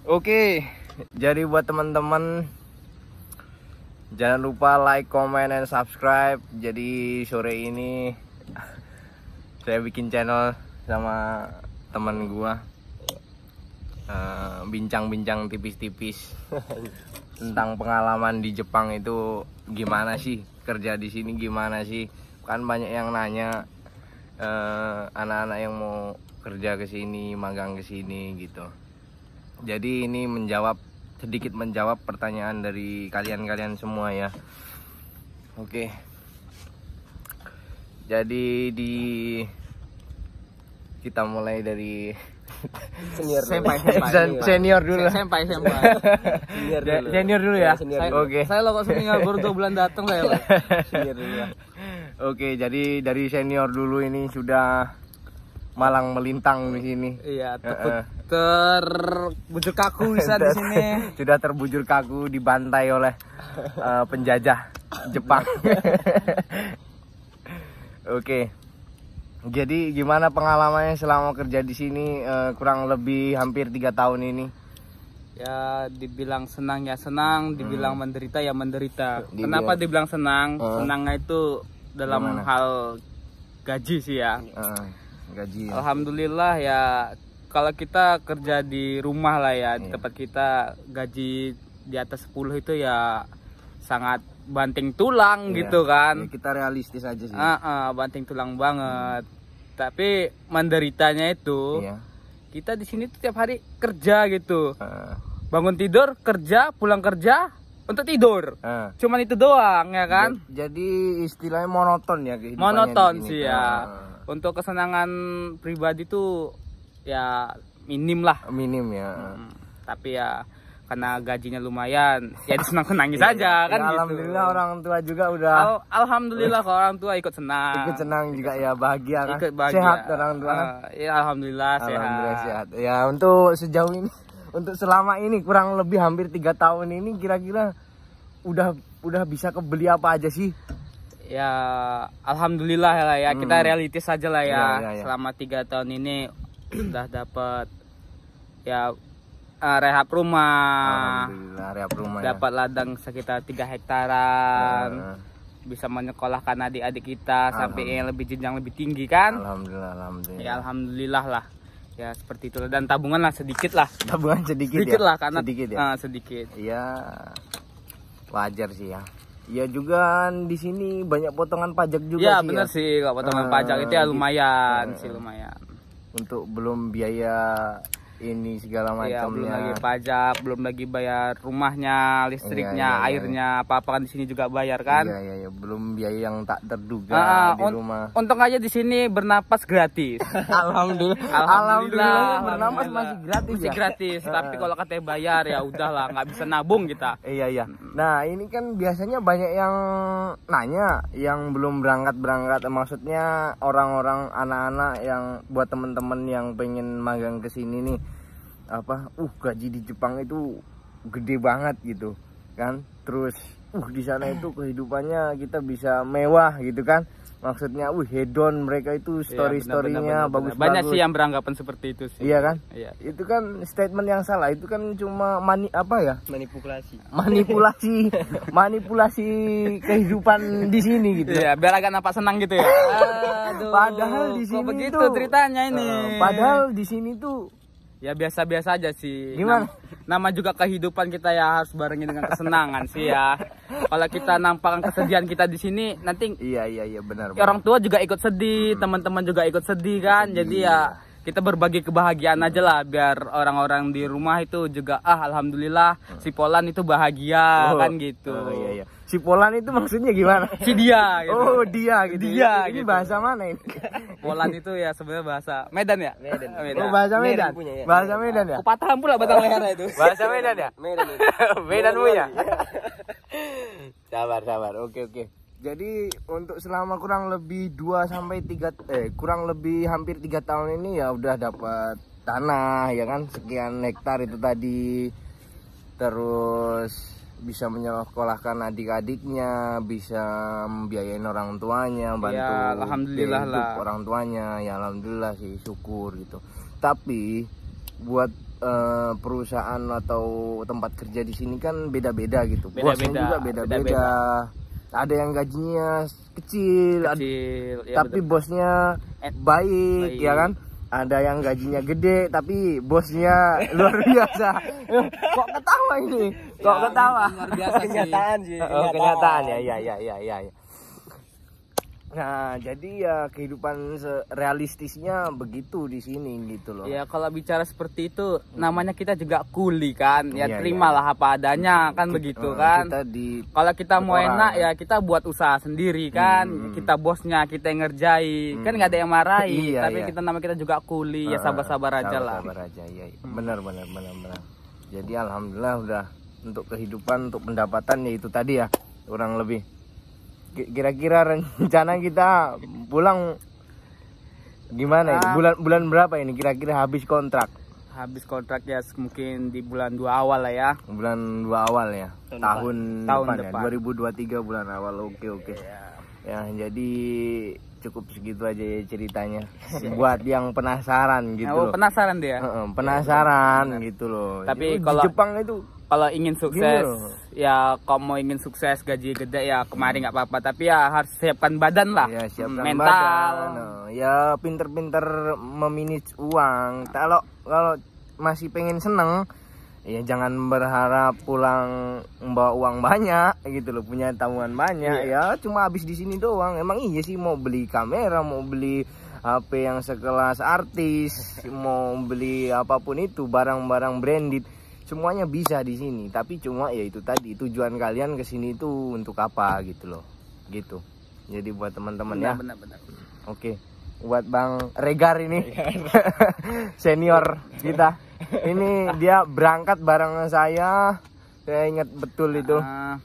Oke, jadi buat teman-teman jangan lupa like, comment, and subscribe. Jadi sore ini saya bikin channel sama teman gua, bincang-bincang tipis-tipis tentang pengalaman di Jepang itu gimana sih, kerja di sini gimana sih. Kan banyak yang nanya, anak-anak yang mau kerja ke sini, magang ke sini gitu. Jadi ini sedikit menjawab pertanyaan dari kalian semua ya. Oke. Jadi kita mulai dari senior dulu. Senior dulu ya. Oke. Saya lo kok seminggu baru 2 bulan datang saya lo. Senior dulu ya. Oke, jadi dari senior dulu ini sudah malang melintang di sini. Iya, terbujur kaku bisa di sini. Sudah terbujur kaku, dibantai oleh penjajah Jepang. Oke. Jadi gimana pengalamannya selama kerja di sini kurang lebih hampir 3 tahun ini? Ya, dibilang senang ya senang, dibilang menderita ya menderita. Kenapa dibilang senang? Senangnya itu dalam hal gaji sih ya. Gaji. Alhamdulillah ya, kalau kita kerja di rumah lah ya, di tempat kita gaji di atas 10 itu ya sangat banting tulang gitu kan. Ya, kita realistis aja sih. Banting tulang banget. Tapi menderitanya itu kita di sini tuh tiap hari kerja gitu. Bangun tidur, kerja, pulang kerja untuk tidur. Cuman itu doang ya kan. Jadi istilahnya monoton ya kehidupannya. Monoton sih ya. Untuk kesenangan pribadi tuh ya minim lah. Minim ya. Tapi ya karena gajinya lumayan, ya disenang-senangi saja kan. Ya, alhamdulillah gitu. Orang tua juga udah. Alhamdulillah kalau orang tua ikut senang. Ikut senang juga ya, bahagia kan. Ikut bahagia. Sehat orang tua. Ya alhamdulillah sehat. Ya untuk sejauh ini, untuk selama ini kurang lebih hampir 3 tahun ini kira-kira udah bisa kebeli apa aja sih? Ya alhamdulillah lah ya, kita realistis saja lah ya. Selama 3 tahun ini udah dapat ya rehab rumah. Alhamdulillah rehab rumah. Dapat ladang sekitar 3 hektaran. Bisa menyekolahkan adik-adik kita sampai yang lebih jenjang lebih tinggi kan. Alhamdulillah. Ya alhamdulillah lah. Ya seperti itu, dan tabungan lah sedikit lah. Tabungan sedikit ya? Lah karena sedikit ya. Sedikit. Iya. Wajar sih ya. Ya juga di sini banyak potongan pajak juga ya, sih. Bener ya. sih, kalau potongan pajak itu ya lumayan sih, lumayan. Untuk belum biaya ini segala macamnya. Ya, belum lagi pajak, belum lagi bayar rumahnya, listriknya, airnya, apa-apa kan di sini juga bayar kan? Iya, belum biaya yang tak terduga di rumah. Untung aja di sini bernapas gratis. Alhamdulillah bernapas masih gratis. Masih gratis, tapi kalau katanya bayar ya udahlah, nggak bisa nabung kita. Iya. Nah, ini kan biasanya banyak yang nanya yang belum berangkat, maksudnya orang-orang anak-anak yang buat temen-temen yang pengen magang ke sini nih. Gaji di Jepang itu gede banget gitu kan, terus di sana itu kehidupannya kita bisa mewah gitu kan, maksudnya hedon, mereka itu story-storynya bagus. Banyak sih yang beranggapan seperti itu sih. Iya kan? Iya. Itu kan statement yang salah, itu kan cuma manipulasi kehidupan di sini gitu. Iya, biar agak nampak senang gitu ya. Aduh, padahal di sini begitu ceritanya ini. Padahal di sini tuh ya biasa-biasa aja sih. Gimana? Nama juga kehidupan kita ya harus barengin dengan kesenangan sih ya. Kalau kita nampakkan kesedihan kita di sini, nanti iya benar. Orang tua juga ikut sedih, teman-teman juga ikut sedih kan. Jadi ya kita berbagi kebahagiaan aja lah, biar orang-orang di rumah itu juga alhamdulillah si Polan itu bahagia kan gitu. Iya. Si Polan itu maksudnya gimana? Si dia gitu. Dia gitu. Dia ini gitu. Bahasa mana ini? Polan itu ya sebenarnya bahasa Medan ya? Medan. Bahasa Medan. Bahasa Medan ya? Kupatahan pula batang lehernya itu. Bahasa Medan ya? Medan punya. Sabar. Oke. Jadi untuk selama kurang lebih hampir 3 tahun ini ya udah dapat tanah ya kan, sekian hektar itu tadi. Terus bisa menyekolahkan adik-adiknya, bisa membiayain orang tuanya, bantu ya, alhamdulillah lah orang tuanya. Ya alhamdulillah sih, syukur gitu. Tapi buat perusahaan atau tempat kerja di sini kan beda-beda gitu. Beda-beda. Bosnya juga beda-beda. Ada yang gajinya kecil, ya, tapi bosnya baik, ya kan? Ada yang gajinya gede tapi bosnya luar biasa. Kok ketawa ini? Kok ketawa? Luar biasa Kenyataan sih. Kenyataan ya. Nah, jadi ya kehidupan realistisnya begitu di sini gitu loh. Ya kalau bicara seperti itu namanya kita juga kuli kan. Ya terimalah apa adanya kan begitu kan. Kalau kita mau enak ya kita buat usaha sendiri kan. Kita bosnya, kita yang ngerjain. Kan nggak ada yang marahi. Tapi kita nama kita juga kuli ya sabar-sabar aja lah. Sabar aja ya. Benar. Jadi alhamdulillah udah untuk kehidupan, untuk pendapatan ya itu tadi ya kurang lebih. Kira-kira rencana kita pulang gimana ya? Bulan berapa ini kira-kira habis kontrak? Habis kontrak ya mungkin di bulan 2 awal lah ya. Bulan 2 awal ya. Tahun depan ya. 2023 bulan awal. Oke. Ya, jadi cukup segitu aja ya ceritanya. Buat yang penasaran gitu loh. Penasaran dia. Penasaran gitu loh. Tapi kalau di Jepang itu kalau ingin sukses ya kalau mau ingin sukses gaji gede ya kemarin nggak apa-apa, tapi ya harus siapkan badan lah, ya, siapkan mental badan. Ya pinter-pinter memanage uang. Kalau masih pengen seneng ya jangan berharap pulang membawa uang banyak gitu loh, punya tabungan banyak. Ya cuma habis di sini doang. Emang iya sih mau beli kamera, mau beli HP yang sekelas artis, mau beli apapun itu barang-barang branded, semuanya bisa di sini. Tapi cuma ya itu tadi, tujuan kalian ke sini itu untuk apa gitu loh. Gitu. Jadi buat teman-teman ya. Benar. Oke. Buat Bang Regar ini senior kita. Ini dia berangkat bareng saya. Saya ingat betul itu.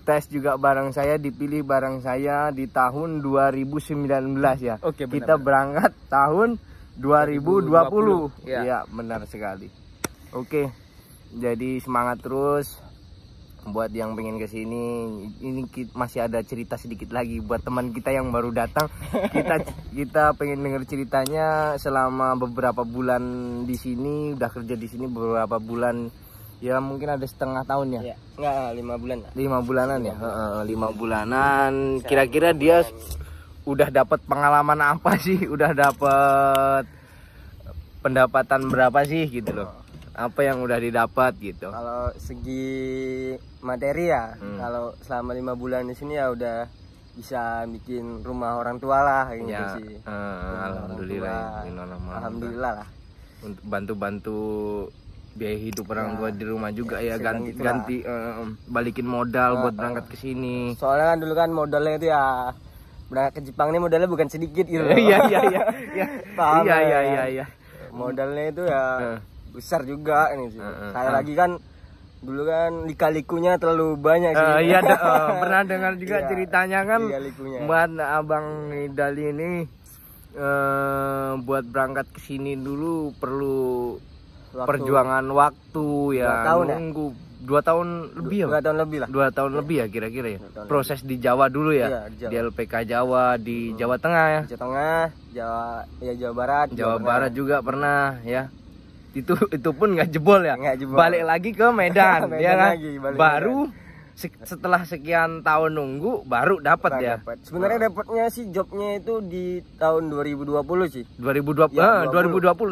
Tes juga bareng saya, dipilih bareng saya di tahun 2019 ya. Oke, kita berangkat tahun 2020. Iya, benar sekali. Oke. Jadi semangat terus buat yang pengen kesini. Ini masih ada cerita sedikit lagi buat teman kita yang baru datang. Kita pengen denger ceritanya selama beberapa bulan di sini, udah kerja di sini beberapa bulan. Ya mungkin ada setengah tahun ya. Enggak, 5 bulan. 5 bulanan ya. 5 bulanan. Kira-kira dia udah dapat pengalaman apa sih? Udah dapat pendapatan berapa sih gitu loh? Apa yang udah didapat gitu? Kalau segi materi ya, kalau selama 5 bulan di sini ya udah bisa bikin rumah orang tua lah gitu ya, sih. Alhamdulillah. Alhamdulillah lah. Untuk bantu-bantu biaya hidup orang tua di rumah juga ya, ganti balikin modal buat berangkat ke sini. Soalnya kan dulu kan modalnya itu ya berangkat ke Jepang ini modalnya bukan sedikit gitu. Iya. Paham. Iya. Modalnya itu ya besar juga ini sih. Saya lagi kan dulu kan lika-likunya terlalu banyak sih. Iya, pernah dengar juga ceritanya kan buat Abang Nidali ini buat berangkat ke sini dulu perlu perjuangan waktu ya. 2 tahun nunggu 2 tahun lebih ya. 2 tahun lebih lah. 2 tahun lebih ya kira-kira ya. Proses di Jawa dulu ya. Di LPK Jawa, di Jawa Tengah ya. Jawa Tengah, Jawa Barat. Jawa Barat juga pernah ya. Itu pun nggak jebol ya. Jebol. Balik lagi ke Medan, ya kan. Baru setelah sekian tahun nunggu baru dapat ya. Sebenarnya dapatnya sih jobnya itu di tahun 2020 sih. 2020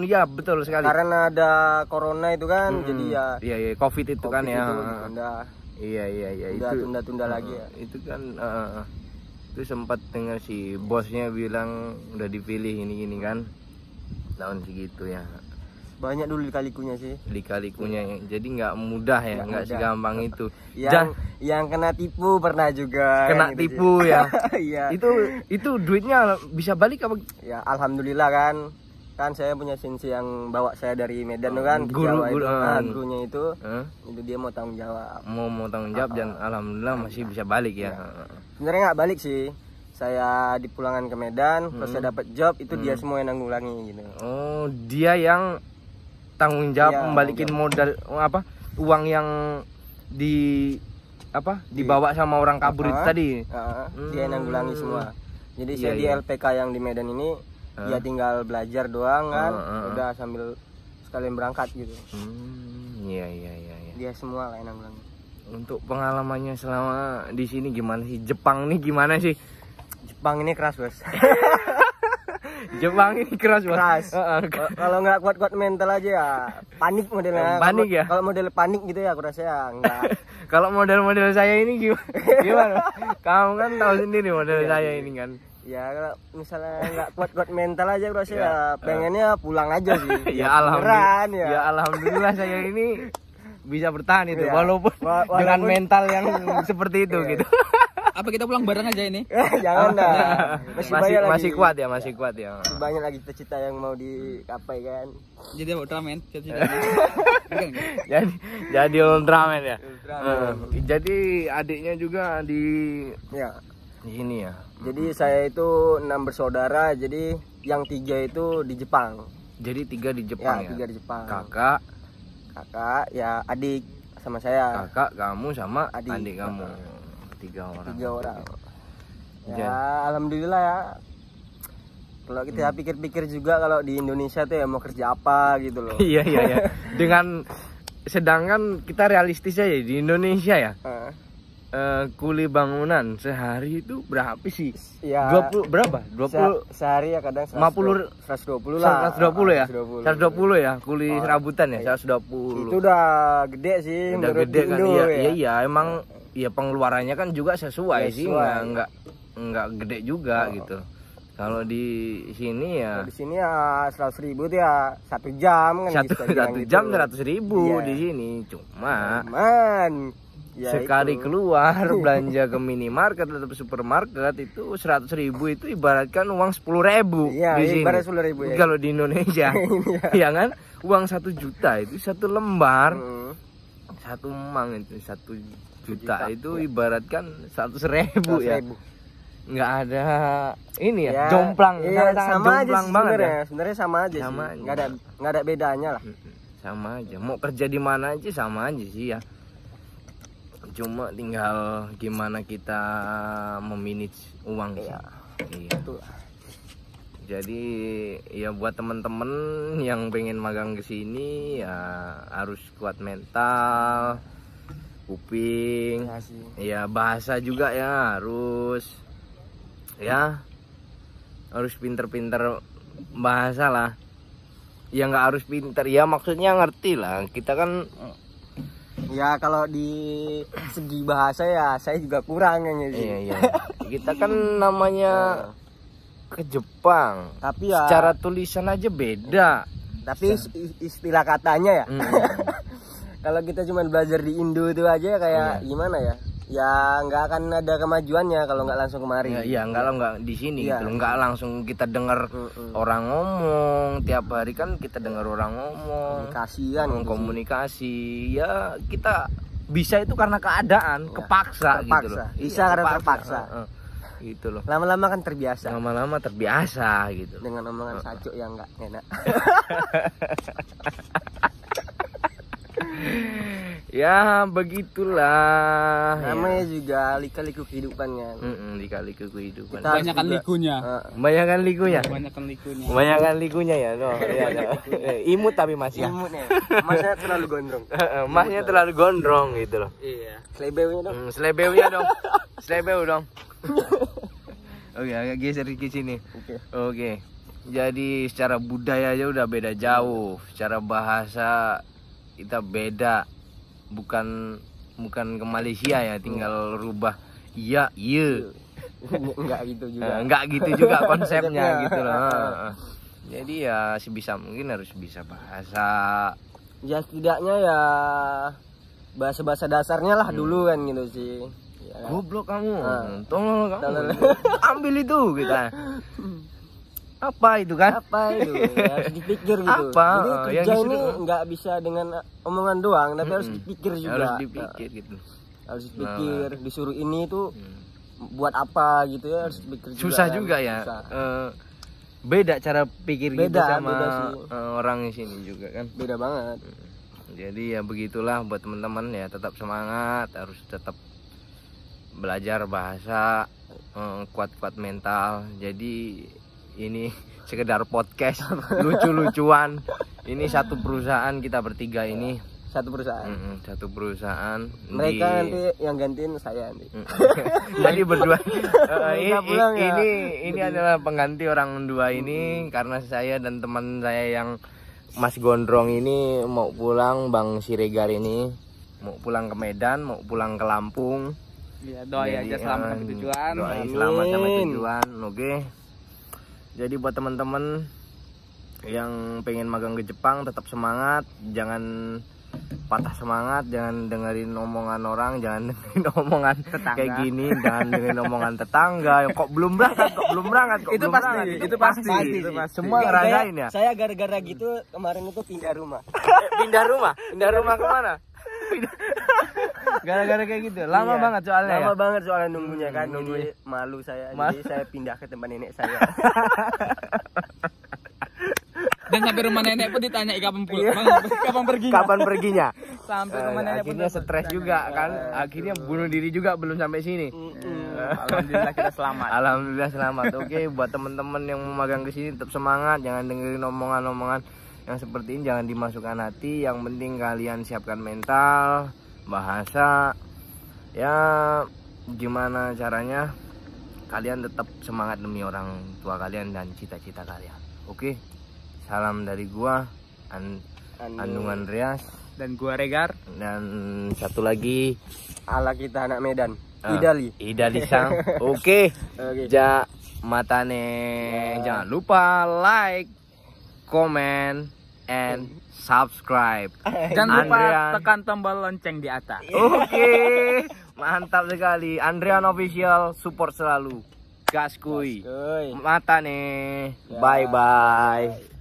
ya betul sekali. Karena ada corona itu kan, jadi ya. Iya Covid itu kan ya. Iya. Udah tunda-tunda lagi ya. Itu kan itu sempat dengar si bosnya bilang udah dipilih ini kan tahun segitu ya. Banyak dulu lika-likunya sih. Lika-likunya jadi nggak mudah ya, nggak segampang itu. Yang kena tipu pernah juga. Kena tipu ya. Iya. Itu duitnya bisa balik apa? Ya alhamdulillah kan saya punya sensi yang bawa saya dari Medan tuh kan, gurunya itu dia mau tanggung jawab. Mau tanggung jawab dan alhamdulillah masih bisa balik ya. Sebenarnya nggak balik sih. Saya dipulangan ke Medan, terus saya dapat job itu dia semua yang nanggulangi gitu. Oh, dia yang tanggung jawab membalikin modal uang yang dibawa sama orang kabur itu tadi. Dia yang nanggulangi semua. Jadi saya di LPK yang di Medan ini dia tinggal belajar doang kan, udah sambil sekalian berangkat gitu. Iya. Dia semua lah yang nanggulangi. Untuk pengalamannya selama di sini gimana sih? Jepang nih gimana sih? Jepang ini keras, Bos. Jepang ini keras, Bos. Keras. Kalau nggak kuat-kuat mental aja ya panik modelnya. Panik ya? Kalau model panik gitu ya aku rasa ya enggak. Kalau model-model saya ini gimana? Kamu kan tahu sendiri model saya ini kan. Ya kalau misalnya nggak kuat-kuat mental aja aku rasa ya pengennya pulang aja sih. Ya alhamdulillah. Ya. Ya alhamdulillah saya ini bisa bertahan itu Ya. walaupun dengan mental yang seperti itu gitu. Apa kita pulang bareng aja ini? Jangan dah. Masih kuat ya, masih kuat ya. Masih banyak lagi cita-cita yang mau dicapai kan. Jadi Ultraman, jadi Ultraman ya. Jadi adiknya juga di sini ya. Jadi saya itu 6 bersaudara, jadi yang 3 itu di Jepang. Jadi 3 di Jepang ya. 3 di Jepang. Kakak, ya adik sama saya. Kakak, kamu sama adik kamu. 3 orang. Ya alhamdulillah ya. Kalau kita pikir-pikir juga kalau di Indonesia tuh ya mau kerja apa gitu loh. Iya. Sedangkan kita realistis aja di Indonesia ya. Kuli bangunan sehari itu berapa sih? Ya, 20 berapa? 20 sehari ya kadang 120 lah. 120 ya? 120 ya kuli serabutan ya, 120. Itu udah gede sih. Udah gede kan. Iya, emang ya pengeluarannya kan juga sesuai sih, enggak gede juga gitu. Kalau di sini ya di sini ya 100.000 tuh ya 1 jam kan. Satu jam 100.000 di sini. Cuma ya sekali keluar belanja ke minimarket atau supermarket itu 100.000 itu ibaratkan uang 10.000 di sini. Ibarat 10.000 ya. Kalau di Indonesia, ya kan uang 1 juta itu 1 lembar, 1 emang itu 1 juta itu ibaratkan 100.000 ya. Nggak ada ini ya, jomplang, sama jomplang aja banget ya. Sebenarnya sama aja sih. Nggak ada bedanya lah. Sama aja. Mau kerja di mana aja sama aja sih ya. Cuma tinggal gimana kita memanage uang sih. Iya. Betul. Jadi ya buat temen-temen yang pengen magang ke sini ya harus kuat mental, kuping, ya bahasa juga ya harus pinter-pinter bahasa lah. Ya nggak harus pinter ya, maksudnya ngerti lah. Kita kan ya kalau di segi bahasa ya saya juga kurang kayaknya sih. Iya. Kita kan namanya ke Jepang, tapi ya secara tulisan aja beda. Tapi istilah katanya ya. Kalau kita cuma belajar di Indo itu aja kayak gimana ya? Ya nggak akan ada kemajuannya kalau nggak langsung kemari. Iya, nggak di sini gitu. Nggak langsung kita dengar orang ngomong tiap hari kan, kita dengar orang ngomong. Komunikasi. Ya kita bisa itu karena keadaan, kepaksa gitu loh. Bisa karena terpaksa. Gitu loh. Lama-lama kan terbiasa. Lama-lama terbiasa gitu. Dengan omongan sacuk yang nggak enak. Ya begitulah. Namanya juga lika-liku kehidupan kan. Lika-liku kehidupan. Banyakan likunya. Banyakan likunya. Banyakan likunya ya. No. Imut tapi masih. Imut ya. Masnya terlalu gondrong. Masnya terlalu gondrong gitu loh. Iya. Selebeunya dong. Selebeu dong. Oke, agak geser ke sini. Oke. Jadi secara budaya aja udah beda jauh. Secara bahasa kita beda. Bukan ke Malaysia ya, tinggal rubah iya. Enggak gitu juga konsepnya gitu loh. Jadi ya sebisa mungkin harus bisa bahasa. Ya setidaknya ya bahasa dasarnya lah dulu kan gitu sih. Ya, goblok kamu. Tolong kamu. Ambil itu kita. Apa itu kan? Ya, harus dipikir gitu. Jadi kerja ini nggak bisa dengan omongan doang, tapi harus dipikir juga. Harus dipikir gitu. Harus dipikir, disuruh ini tuh buat apa gitu ya, harus dipikir juga. Susah juga ya. Beda cara pikir kita sama orang di sini juga kan. Beda banget. Jadi ya begitulah buat teman-teman ya, tetap semangat, harus tetap belajar bahasa, kuat-kuat mental. Jadi ini sekedar podcast lucu-lucuan. Ini satu perusahaan kita bertiga ini satu perusahaan. Satu perusahaan. Mereka nanti yang gantiin saya nanti. Jadi berdua. Pulang, ya. Ini adalah pengganti orang dua ini karena saya dan teman saya yang Mas Gondrong ini mau pulang, Bang Siregar ini mau pulang ke Medan, mau pulang ke Lampung. Ya, doain aja selamat sampai tujuan. Doain selamat sampai tujuan. Oke. Jadi buat teman-teman yang pengen magang ke Jepang tetap semangat, jangan patah semangat, jangan dengerin omongan orang, jangan dengerin omongan tetangga. Kayak gini, jangan dengerin omongan tetangga. Kok belum berangkat, Itu pasti. Semua ngerasain ya. Saya gara-gara gitu kemarin itu pindah rumah. Pindah rumah kemana? Gara-gara kayak gitu. Lama banget soalnya. Lama banget soalnya nunggunya kan. Jadi malu saya. Jadi saya pindah ke tempat nenek saya. Dan sampai rumah nenek pun ditanya kapan pulang, kapan perginya. Sampai rumah nenek pun akhirnya stres juga kan. Akhirnya bunuh diri juga belum sampai sini. Alhamdulillah kita selamat. Alhamdulillah selamat. Oke, buat teman-teman yang mau magang ke sini tetap semangat, jangan dengerin omongan-omongan yang seperti ini, jangan dimasukkan hati. Yang penting kalian siapkan mental, bahasa. Ya gimana caranya kalian tetap semangat demi orang tua kalian dan cita-cita kalian. Oke. Salam dari gua Andung Andreas dan gua Regar, dan satu lagi ala kita anak Medan, Idali Sang. Oke. Ja matane. Jangan lupa like, comment, and subscribe. Jangan lupa tekan tombol lonceng di atas. Oke. Mantap sekali. Andrian Official support selalu. Gas kuy. Mata nih. Bye bye.